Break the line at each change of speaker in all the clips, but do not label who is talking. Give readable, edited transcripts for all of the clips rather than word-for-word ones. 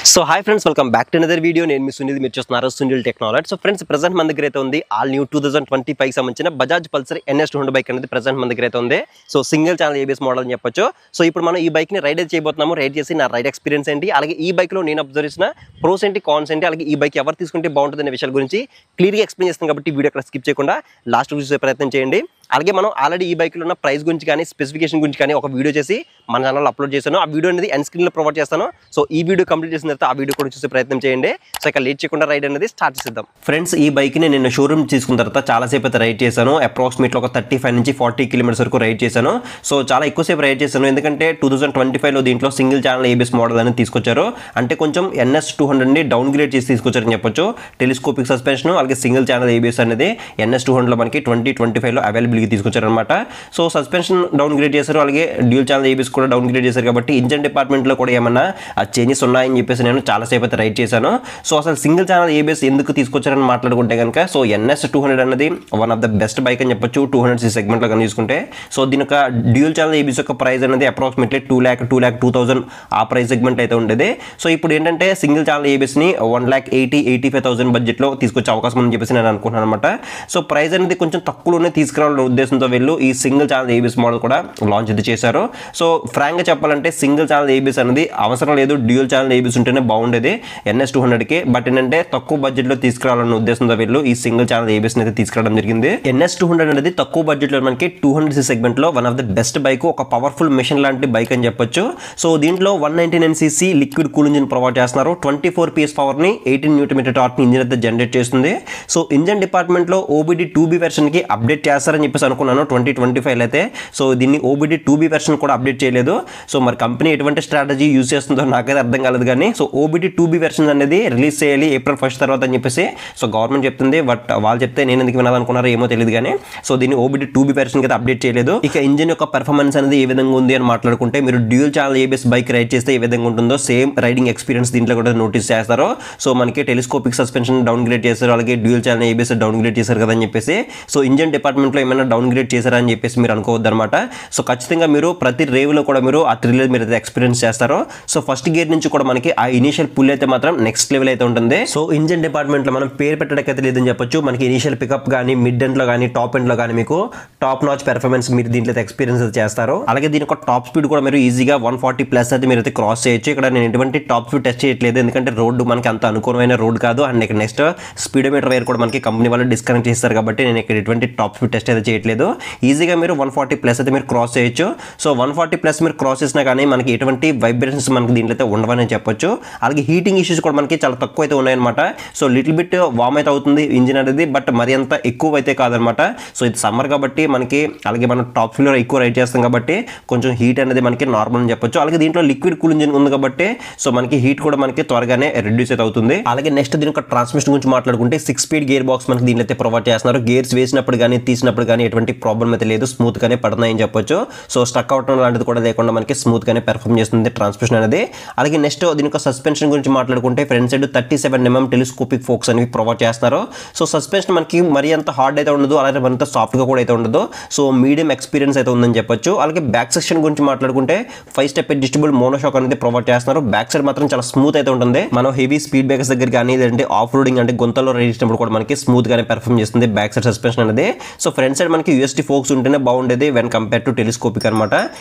So hi friends, welcome back to another video. నేను మీ సునీల్, మీరు చూస్తున్నారు Sunil technology. So friends, present మన దగ్గర అయితే ఉంది ఆల్ న్యూ 2025 సంబంధించిన బజాజ్ పల్సర్ NS 200 బైక్ అనేది ప్రెజెంట్ మన దగ్గర అయితే ఉంది. So single channel ABS model అని చెప్పొచ్చు. సో ఇప్పుడు మనం ఈ బైక్ ని రైడ్ చేయబోతున్నాము. రైడ్ చేసి నా రైడ్ ఎక్స్పీరియన్స్ ఏంటి, అలాగే ఈ బైక్ లో నేను అబ్జర్వ్ చేసిన ప్రోస్ ఏంటి, కాన్స్ ఏంటి, అలాగే ఈ బైక్ ఎవరు తీసుకుంటే బాగుంటుంది అనే విషయాల గురించి క్లియర్ గా ఎక్స్ప్లెయిన్ చేస్తాం. కాబట్టి వీడియో అక్కడ స్కిప్ చేయకుండా లాస్ట్ చూసే ప్రయత్నం చేయండి. అలాగే మనం ఆల్రెడీ ఈ బైక్లో ఉన్న ప్రైస్ గురించి కానీ స్పెసిఫికేషన్ గురించి కానీ ఒక వీడియో చేసి మన ఛానల్లో అప్లోడ్ చేశాను. ఆ వీడియో అనేది ఎండ్ స్క్రీన్లో ప్రొవైడ్ చేస్తాను. సో ఈ వీడియో కంప్లీట్ చేసిన తర్వాత ఆ వీడియో కూడా చూసే ప్రయత్నం చేయండి. సో ఇక లేట్ చేయకుండా రైడ్ అనేది స్టార్ట్ చేద్దాం. ఫ్రెండ్స్, ఈ బైక్ని నేను షోరూమ్ తీసుకున్న తర్వాత చాలాసేపు అయితే రైడ్ చేశాను. అప్రాక్సిమేట్లీ ఒక 35 నుంచి 40 కిలోమీటర్స్ వరకు రైడ్ చేశాను. సో చాలా ఎక్కువసేపు రైడ్ చేశాను, ఎందుకంటే 2025లో దీంట్లో సింగిల్ ఛానల్ ABS మోడల్ అనేది తీసుకొచ్చారు. అంటే కొంచెం NS 200ని డౌన్ గ్రేడ్ చేసి తీసుకొచ్చారని చెప్పొచ్చు. టెలిస్కోపిక్ సస్పెన్షన్ అలాగే సింగిల్ ఛానల్ ABS అనేది NS 200లో మనకి 2025లో అవైలబిలిటీ తీసుకొచ్చారనమాట. సో సస్పెన్షన్ డౌన్ గ్రేడ్ చేశారు, అలాగే డ్యూల్ ఛానల్ ABS కూడా డౌన్ గ్రేడ్ చేశారు. కాబట్టి ఇంజన్ డిపార్ట్మెంట్లో కూడా ఏమన్నా చేంజెస్ ఉన్నాయని చెప్పేసి నేను చాలాసేపు అయితే రైడ్ చేశాను. సో అసలు సింగిల్ ఛానల్ ABS ఎందుకు తీసుకొచ్చారని మాట్లాడుకుంటే కనుక, సో NS 200 అనేది one of the best bike అని చెప్పొచ్చు 200cc సెగ్మెంట్లో కానీ చూసుకుంటే. సో దీని యొక్క డ్యూల్ ఛానల్ ABS యొక్క ప్రైస్ అనేది అప్రాక్సిమేట్లీ 2,02,000 ఆ ప్రైస్ సెగ్మెంట్ అయితే ఉండేది. సో ఇప్పుడు ఏంటంటే సింగిల్ ఛానల్ ABSని 1,80,85,000 బడ్జెట్లో తీసుకొచ్చే అవకాశం అని చెప్పేసి నేను అనుకుంటున్నాను అనమాట. సో ప్రైస్ అనేది కొంచెం తక్కువలోనే తీసుకురావాలనే ఉద్దేశంతో వీళ్ళు ఈ సింగిల్ ఛానల్ ABS మోడల్ కూడా లాంచ్ అయితే చేశారు. సో ఫ్రాంక్గా చెప్పాలంటే సింగిల్ ఛానల్ ABS అనేది అవసరం లేదు, డ్యూయల్ ఛానల్ ABS ఉంటేనే బాగుండేది NS 200కి. బట్ ఏంటంటే తక్కువ బడ్జెట్లో తీసుకురావాలన్న ఉద్దేశంతో వీళ్ళు ఈ సింగిల్ ఛానల్ ABS అయితే తీసుకురావడం జరిగింది. NS 200 అనేది తక్కువ బడ్జెట్లో మనకి 200cc సెగ్మెంట్లో one of the best bike, ఒక పవర్ఫుల్ మెషిన్ లాంటి బైక్ అని చెప్పొచ్చు. సో దీంట్లో 199cc liquid cool engine provide చేస్తున్నారు. 24 PS పవర్ని 18 Nm టార్క్ని ఇంజిన్ అయితే జనరేట్ చేస్తుంది. సో ఇంజిన్ డిపార్ట్మెంట్లో OBD 2B వెర్షన్కి అప్డేట్ చేస్తారని చెప్పేసి అనుకున్నాను 2025 అయితే. సో దీన్ని OBD 2B వెర్షన్ కూడా అప్డేట్ చేయలేదు. సో మరి కంపెనీ ఎటువంటి స్ట్రాటజీ యూజ్ చేస్తుందో నాకైతే అర్థం కాలేదు. కానీ సో OBD 2B వెర్షన్ అనేది రిలీజ్ చేయాలి April 1 తర్వాత అని చెప్పేసి సో గవర్నమెంట్ చెప్తుంది. బట్ వాళ్ళు చెప్తే నేను ఎందుకు వినాలనుకున్నారో ఏమో తెలియదు. కానీ సో దీన్ని OBD 2B వెర్షన్ అయితే అప్డేట్ చేయలేదు. ఇక ఇంజిన్ యొక్క పర్ఫార్మెన్స్ అనేది ఏ విధంగా ఉంది అని మాట్లాడుకుంటే, మీరు dual channel ABS bike ride చేస్తే ఏ విధంగా ఉంటుందో సేమ్ రైడింగ్ ఎక్స్పీరియన్స్ దీంట్లో కూడా నోటీస్ చేస్తారు. సో మనకి టెలిస్కోపిక్ సస్పెన్షన్ డౌన్ గ్రేడ్ చేశారు, అలాగే dual channel ABS down grade చేశారు కదా అని చెప్పేసి. సో ఇంజిన్ డిపార్ట్మెంట్లో ఏమైనా డౌన్ గ్రేడ్ చేశారా అని చెప్పేసి మీరు అనుకోవద్దు అనమాట. సో ఖచ్చితంగా మీరు ప్రతి రేవ్లో కూడా మీరు ఆ థ్రిల్ మీరు అయితే ఎక్స్పీరియన్స్ చేస్తారు. సో ఫస్ట్ గేర్ నుంచి కూడా మనకి ఆ ఇనిషియల్ పుల్ అయితే మాత్రం నెక్స్ట్ లెవెల్ అయితే ఉంటుంది. సో ఇంజిన్ డిపార్ట్మెంట్లో మనం పేరు పెట్టడానికి లేదని చెప్పొచ్చు. మనకి ఇనిషియల్ పికప్ కానీ మిడ్ ఎండ్లో కానీ టాప్ ఎండ్లో కానీ మీకు టాప్ నాచ్ పెర్ఫార్మెన్స్ మీరు దీంట్లో ఎక్స్పీరియన్స్ అయితే చేస్తారు. అలాగే దీని యొక్క టాప్ స్పీడ్ కూడా మీరు ఈజీగా 140+ అయితే మీరు అయితే క్రాస్ చేయొచ్చు. ఇక్కడ నేను ఎటువంటి టాప్ స్పీడ్ టెస్ట్ చేయట్లేదు, ఎందుకంటే రోడ్డు మనకి అంత అనుకూలమైన రోడ్ కాదు. అండ్ ఇక్కడ నెక్స్ట్ స్పీడోమీటర్ వైర్ కూడా మనకి కంపెనీ వాళ్ళు డిస్కనెక్ట్ చేస్తారు. కాబట్టి నేను ఇక్కడ ఎటువంటి టాప్ స్పీడ్ టెస్ట్ అయితే చేయట్లేదు. ఈజీగా మీరు 140+ అయితే మీరు క్రాస్ చేయొచ్చు. సో 140+ మీరు క్రాస్ చేసినా కానీ మనకి ఎటువంటి వైబ్రేషన్స్ మనకి దీంట్లో అయితే ఉండవని చెప్పొచ్చు. అలాగే హీటింగ్ ఇష్యూస్ కూడా మనకి చాలా తక్కువ అయితే ఉన్నాయన్నమాట. సో లిటిల్ బిట్ వామ్ అయితే అవుతుంది ఇంజిన్ అనేది, బట్ మరి అంత ఎక్కువ అయితే కాదనమాట. సో ఇది సమ్మర్ కాబట్టి మనకి, అలాగే మనం టాప్ స్పీడ్లో ఎక్కువ రైడ్ చేస్తాం కాబట్టి కొంచెం హీట్ అనేది మనకి నార్మల్ అని చెప్పొచ్చు. అలాగే దీంట్లో లిక్విడ్ కూల్ ఇంజిన్ ఉంది కాబట్టి సో మనకి హీట్ కూడా మనకి త్వరగానే రెడ్యూస్ అయితే అవుతుంది. అలాగే నెక్స్ట్ దీని యొక్క ట్రాన్స్మిషన్ గురించి మాట్లాడుకుంటే 6 స్పీడ్ గేర్ బాక్స్ మనకి దీంట్లో అయితే ప్రొవైడ్ చేస్తున్నారు. గేర్స్ వేసినప్పుడు కానీ తీసినప్పుడు కానీ ఎటువంటి ప్రాబ్లం అయితే లేదు, స్మూత్ గానే పడుతున్నాయని చెప్పొచ్చు. సో స్టక్ అవటం లాంటిది కూడా లేకుండా మనకి స్మూత్ గానే పెర్ఫార్మ్ చేస్తుంది ట్రాన్స్మిషన్ అనేది. అలాగే నెక్స్ట్ దీని యొక్క సస్పెన్షన్ గురించి మాట్లాడుకుంటే front side 37 mm telescopic forks అనేవి ప్రొవైడ్ చేస్తున్నారు. సో సస్పెన్షన్ మనకి మరీ అంత హార్డ్ అయితే ఉండదు, అలాగే మరింత సాఫ్ట్గా కూడా అయితే ఉండదు. సో మీడియం ఎక్స్పీరియన్స్ అయితే ఉందని చెప్పొచ్చు. అలాగే బ్యాక్ సెక్షన్ గురించి మాట్లాడుకుంటే 5 స్టెప్ అడ్జస్టబుల్ మోనోషాక్ అనేది ప్రొవైడ్ చేస్తున్నారు. బ్యాక్ సైడ్ మాత్రం చాలా స్మూత్ అయితే ఉంటుంది. మనం హెవీ స్పీడ్ బ్రేకర్స్ దగ్గర కానీ లేదంటే ఆఫ్ రోడింగ్ అంటే గుంతల్లో రైడ్ చేసినప్పుడు కూడా మనకి స్మూత్ గానే పెర్ఫార్మ్ చేస్తుంది బ్యాక్ సైడ్ సస్పెన్షన్ అనేది. సో ఫ్రంట్ సైడ్ మనకి USD ఫోక్స్ ఉంటేనే బాగుండేది వెన్ కంపేర్ టు టెలిస్కోపిక్ అనమాట.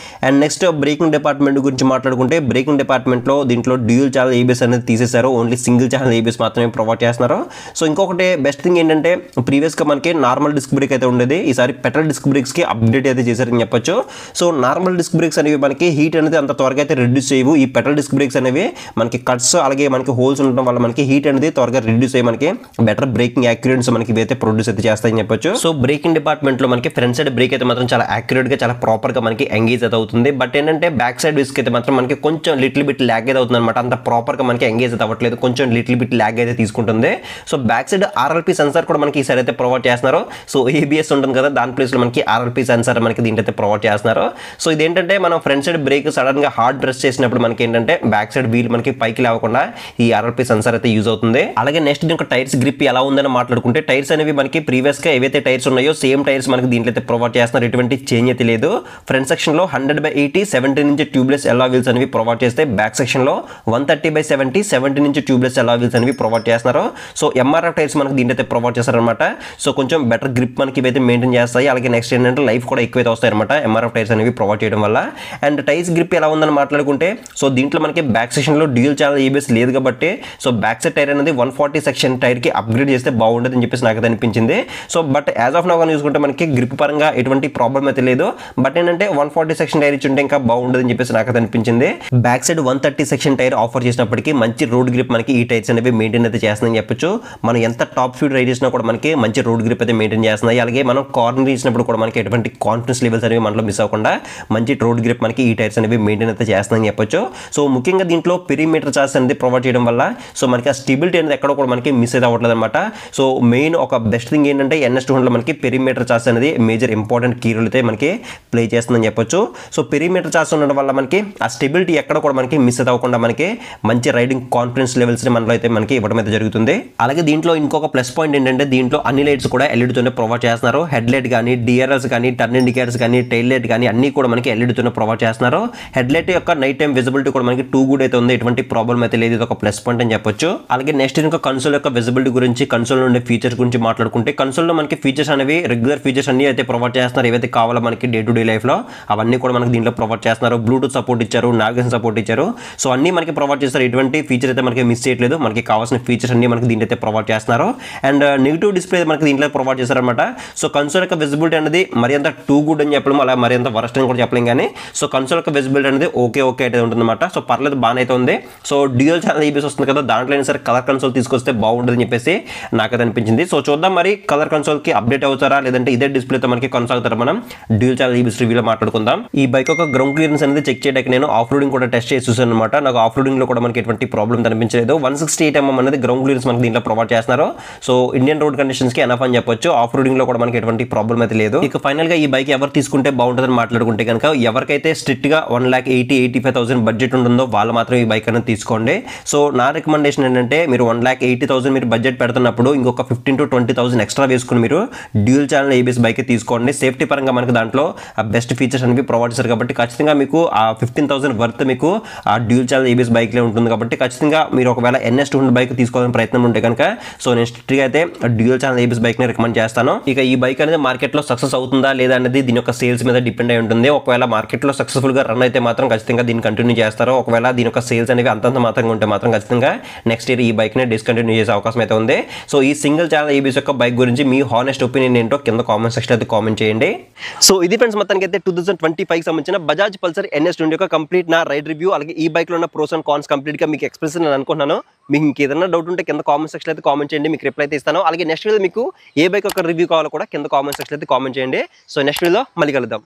అండ్ నెక్స్ట్ బ్రేకింగ్ డిపార్ట్మెంట్ గురించి మాట్లాడుకుంటే, బ్రేకింగ్ డిపార్ట్మెంట్లో దీంట్లో డ్యూయల్ ఛానల్ ABS అనేది తీసేశారు, ఓన్లీ సింగిల్ ఛానల్ ABS మాత్రమే ప్రొవైడ్ చేస్తున్నారు. సో ఇంకొకటి బెస్ట్ థింగ్ ఏంటంటే, ప్రీవియస్గా మనకి నార్మల్ డిస్క్ బ్రేక్ అయితే ఉండేది, ఈసారి పెట్రోల్ డిస్క్ బ్రేక్స్కి అప్డేట్ అయితే చేశారని చెప్పొచ్చు. సో నార్మల్ డిస్క్ బ్రేక్స్ అనేవి మనకి హీట్ అనేది అంత త్వరగా అయితే రిడ్యూస్ చేయవు. ఈ పెట్రోల్ డిస్క్ బ్రేక్స్ అనేవి మనకి కట్స్ అలాగే మనకి హోల్స్ ఉండడం వల్ల మనకి హీట్ అనేది త్వరగా రిడ్యూస్ అయ్యి మనకి బెటర్ బ్రేకింగ్ యాక్యురేట్స్ మనకి ఇవైతే ప్రొడ్యూస్ అయితే చేస్తాయని చెప్పొచ్చు. సో బ్రేకింగ్ డిపార్ట్మెంట్లో మనకి ఫ్రంట్ సైడ్ బ్రేక్ అయితే మాత్రం చాలా యాక్యురేట్గా చాలా ప్రాపర్గా మనకి ఎంగేజ్ అయితే అవుతుంది. బట్ ఏంటంటే బ్యాక్ సైడ్ డిస్క్ అయితే మాత్రం మనకి కొంచెం లిటిల్ బిట్ ల్యాగ్ అయితే అవుతుంది అనమాట. అంత ప్రాపర్గా మనకి ఎంగేజ్ అయితే అవ్వట్లేదు, కొంచెం లిటిల్ బిట్ ల్యాగ్ అయితే తీసుకుంటుంది. So back side RLP sensor కూడా మనకి ఈసారి అయితే ప్రొవైడ్ చేస్తున్నారు. సో ABS ఉంటుంది కదా, దాని ప్లేస్లో మనకి RLP సెన్సార్ మనకి దీంట్లో అయితే ప్రొవైడ్ చేస్తున్నారు. సో ఇదేంటంటే మనం ఫ్రంట్ సైడ్ బ్రేక్ సడన్గా హార్డ్ ప్రెస్ చేసినప్పుడు మనకి ఏంటంటే బ్యాక్ సైడ్ వీల్ మనకి పైకి లేవకుండా ఈ RLP సెన్సార్ అయితే యూజ్ అవుతుంది. అలాగే నెక్స్ట్ దీనికి టైర్స్ గ్రిప్ ఎలా ఉందని మాట్లాడుకుంటే, టైర్స్ అనేవి మనకి ప్రీవియస్గా ఏవైతే టైర్స్ ఉన్నాయో సేమ్ టైర్స్ మనకి దీంట్లో అయితే ప్రొవైడ్ చేస్తున్నారు, ఎటువంటి చేంజ్ అయితే లేదు. ఫ్రంట్ సెక్షన్లో 100/80 70 నుంచి ట్యూబ్లెస్ ఎలా వీల్స్ అనేవి ప్రొవైడ్ చేస్తే, బ్యాక్ సెక్షన్లో 130/70 70 నుంచి ట్యూబ్లెస్ ఎలా వీల్స్ అనేవి ప్రొవైడ్ చేస్తున్నారు. సో ఎంఆర్ఎఫ్ టైర్స్ మనకి దీంట్లో అయితే ప్రొవైడ్ చేస్తారనమాట. సో కొంచెం బెటర్ గ్రిప్ మనకి ఇవైతే మెయింటైన్ చేస్తాయి. అలాగే నెక్స్ట్ ఏంటంటే లైఫ్ కూడా ఎక్కువైతే వస్తాయి అనమాట ఎంఆర్ఎఫ్ టైర్స్ అనేవి ప్రొవైడ్ చేయడం వల్ల. అండ్ టైర్స్ గ్రిప్ ఎలా ఉందని మాట్లాడుకుంటే, సో దీంట్లో మనకి బ్యాక్ సెక్షన్లో డ్యూయల్ ఛానల్ ఏబిఎస్ లేదు కాబట్టి, సో బ్యాక్ సైడ్ టైర్ అనేది 140 సెక్షన్ టైర్కి అప్గ్రేడ్ చేస్తే బాగుండదు అని చెప్పేసి నాకు అనిపించింది. So but as of now కానీ చూసుకుంటే మనకి గ్రిప్ పరంగా ఎటువంటి ప్రాబ్లం అయితే లేదు. బట్ ఏంటంటే 140 సెక్షన్ టైర్ ఇచ్చి ఉంటే ఇంకా బాగుండదు అని చెప్పేసి నాకు అనిపించింది. Back side 130 section tyre offer చేసినప్పటికీ మంచి రోడ్ గ్రిప్ మనకి ఈ టైర్స్ అనేవి మెయింటైన్ అయితే చేస్తుందని చెప్పొచ్చు. మనం ఎంత టాప్ స్పీడ్ రైడ్ చేసినా కూడా మనకి మంచి రోడ్ గ్రిప్ అయితే మెయింటైన్ చేస్తున్నాయి. అలాగే మనం కార్నర్ ఇచ్చినప్పుడు కూడా మనకి ఎటువంటి కాన్ఫిడెన్స్ లెవెల్స్ అనేవి మనలో మిస్ అవ్వకుండా మంచి రోడ్ గ్రిప్ మనకి ఈ టైర్స్ అనేవి మెయింటైన్ అయితే చేస్తుందని చెప్పొచ్చు. సో ముఖ్యంగా దీంట్లో పెరిమీటర్ చార్జ్ అనేది ప్రొవైడ్ చేయడం వల్ల సో మనకి ఆ స్టెబిలిటీ అనేది ఎక్కడ కూడా మనకి మిస్ అయితే అవ్వట్లేదు అనమాట. సో మెయిన్ ఒక బెస్ట్ థింగ్ ఏంటంటే NS200లో మనకి పెరిమీటర్ చార్జ్ అనేది మేజర్ ఇంపార్టెంట్ కీ రోల్ అయితే మనకి ప్లే చేస్తుందని చెప్పొచ్చు. సో పెరిమీటర్ చార్జ్ ఉండడం వల్ల మనకి ఆ స్టెబిలిటీ ఎక్కడ కూడా మనకి మిస్ అయితే అవ్వకుండా మనకి మంచి రైడింగ్ కాన్ఫిడెన్స్ లెవెల్స్ మనలో అయితే మనకి ఇవ్వడం అయితే జరుగుతుంది. అలాగే దీంట్లో ఇంకొక ప్లస్ పాయింట్ ఏంటంటే దీంట్లో అన్ని లైట్స్ కూడా ఎల్ఈడీతోనే ప్రొవైడ్ చేస్తున్నారు. హెడ్ లైట్ కానీ, DRLs కానీ, టర్న్ ఇండికేటర్స్ కానీ, టైల్ లైట్ కానీ అన్ని కూడా మనకి ఎల్ఈడీతోనే ప్రొవైడ్ చేస్తున్నారు. హెడ్ లైట్ యొక్క నైట్ టైం విజిబిలిటీ కూడా మనకి టూ గుడ్ అయితే ఉంది, ఎటువంటి ప్రాబ్లం అయితే లేదు. ఇది ఒక ప్లస్ పాయింట్ అని చెప్పొచ్చు. అలాగే నెక్స్ట్ ఇంకా కన్సోల్ యొక్క విజిబిలిటీ గురించి, కన్సోల్ ఉండే ఫీచర్స్ గురించి మాట్లాడుకుంటే, కన్సోల్లో మనకి ఫీచర్స్ అనేవి రెగ్యులర్ ఫీచర్స్ అన్ని అయితే ప్రొవైడ్ చేస్తున్నారు. ఏవైతే కావాలో మనకి డే టు డే లైఫ్లో అవన్నీ కూడా మనకి దీంట్లో ప్రొవైడ్ చేస్తున్నారు. బ్లూటూత్ సపోర్ట్ ఇచ్చారు, నావిగేషన్ సపోర్ట్ ఇచ్చారు. సో అన్ని మనకి ప్రొవైడ్ చేస్తారు. ఎటువంటి ఫీచర్ అయితే మనకి మిస్ చేయట్లేదు. మనకి కావాల్సిన ఫీచర్స్ అన్ని మనకి దీంట్లో అయితే ప్రొవైడ్ చేస్తున్నారు. అండ్ నెగిటివ్ డిస్ప్లే మనకి దీంట్లో ప్రొవైడ్ చేస్తారనమాట. సో కన్సోల్ యొక్క విజిబిలిటీ అనేది మరి అంత టూ గుడ్ అని చెప్పలేము, అలా మరి అంత వరస్ట్ అని కూడా చెప్పలేం. కానీ సో కన్సోల్ యొక్క విజిబిలిటీ అనేది ఓకే అయితే ఉంటుందన్నమాట. సో పర్లేదు, బాగానే అయితే ఉంది. సో డ్యూయల్ ఛానల్ ఏబిఎస్ వస్తుంది కదా, దాంట్లో అయినా సరే కలర్ కన్సోల్ తీసుకొస్తే బాగుంటుంది అని చెప్పేసి నాకైతే అనిపించింది. సో చూద్దాం మరి కలర్ కన్సోల్కి అప్డేట్ అవుతారా, లేదంటే ఇదే డిస్ప్లేతో మనకి కొనసాగుతారా. మనం డ్యూయల్ ఛానల్ ఏబిఎస్ రివ్యూలో మాట్లాడుకుందాం. ఈ బైక్ ఒక గ్రౌండ్ క్లియరెన్స్ అనేది చెక్ చేయడానికి నేను ఆఫ్ రోడింగ్ కూడా టెస్ట్ చేసి చూసాను అనమాట. నాకు ఆఫ్ రోడింగ్లో కూడా మనకి ఎటువంటి ప్రాబ్లం కనిపించలేదు. 168mm అనేది గ్రౌండ్ క్లియరెన్స్ మనకి దీంట్లో ప్రొవైడ్ చేస్తున్నారు. సో ఇండియన్ రోడ్ కండిషన్స్కి ఎనఫ్ అని చెప్పొచ్చు. ఆఫ్ రోడింగ్లో కూడా మనకి ఎటువంటి ప్రాబ్లం అయితే లేదు. ఇక ఫైనల్గా ఈ బైక్ ఎవరు తీసుకుంటే బాగుంటుందని మాట్లాడుకుంటే కనుక, ఎవరికైతే స్ట్రిక్ట్గా 1,80,85,000 బడ్జెట్ ఉంటుందో వాళ్ళు మాత్రం ఈ బైక్ అనేది తీసుకోండి. సో నా రికమెండేషన్ ఏంటంటే, మీరు 1,80,000 మీరు బడ్జెట్ పెడుతున్నప్పుడు ఇంకొక 15,000 to 20,000 ఎక్స్ట్రా వేసుకుని మీరు డ్యూయల్ ఛానల్ ఏబిఎస్ బైక్ తీసుకోండి. సేఫ్టీ పరంగా మనకి దాంట్లో బెస్ట్ ఫీచర్స్ అనేవి ప్రొవైడ్ చేస్తారు కాబట్టి ఖచ్చితంగా మీకు ఆ 15,000 వర్త్ మీకు ఆ డ్యూయల్ ఛానల్ ఏబిఎస్ బైక్లే ఉంటుంది. కాబట్టి ఖచ్చితంగా మీరు ఒకవేళ NS200 బైక్ తీసుకోవాలని ప్రయత్నం ఉంటే కనుక, సో నేను స్ట్రిక్ట్గా అయితే డ్యూయల్ ఛానల్ ఏబిఎస్ బైక్ని రికమెండ్ చేస్తాను. ఇక ఈ బైక్ అనేది మార్కెట్లో సక్సెస్ అవుతుందా లేదా అనేది దీని యొక్క సేల్స్ మీద డిపెండ్ అయి ఉంటుంది. ఒకవేళ మార్కెట్లో సక్సెస్ఫుల్గా రన్ అయితే మాత్రం ఖచ్చితంగా దీన్ని కంటిన్యూ చేస్తారు. ఒకవేళ దీని యొక్క సేల్స్ అనేవి అంతంత మాత్రంగా ఉంటే మాత్రం ఖచ్చితంగా నెక్స్ట్ ఇయర్ ఈ బైక్ని డిస్కంటిన్యూ చేసే అవకాశం అయితే ఉంది. సో ఈ సింగిల్ ఛానల్ ఏబిఎస్ యొక్క బైక్ గురించి మీ హానెస్ట్ ఒపీనియన్ ఏంటో కింద కామెంట్ సెక్షన్ అయితే కామెంట్ చేయండి. సో ఇది ఫ్రెండ్స్ మొత్తానికి అయితే 2025 సంబంధించిన బజాజ్ పల్సర్ NS200 యొక్క కంప్లీట్ నా రైడ్ రివ్యూ, అలాగే ఈ బైక్లో ఉన్న ప్రోస్ అండ్ కాన్స్ కంప్లీట్గా మీకు ఎక్స్ప్రెస్ నేను అనుకుంటున్నాను. మీకు ఇంకేదైనా డౌట్ ఉంటే కింద కామెంట్ సెక్షన్ అయితే కామెంట్ చేయండి, మీకు రిప్లై అయితే ఇస్తాను. అలాగే నెక్స్ట్ వీడియో మీకు ఏ బైక్ యొక్క రివ్యూ కావాలో కూడా కింద కామెంట్ సెక్షన్ అయితే కామెంట్ చేయండి. సో నెక్స్ట్ వీడియోలో మళ్ళీ కలుద్దాం.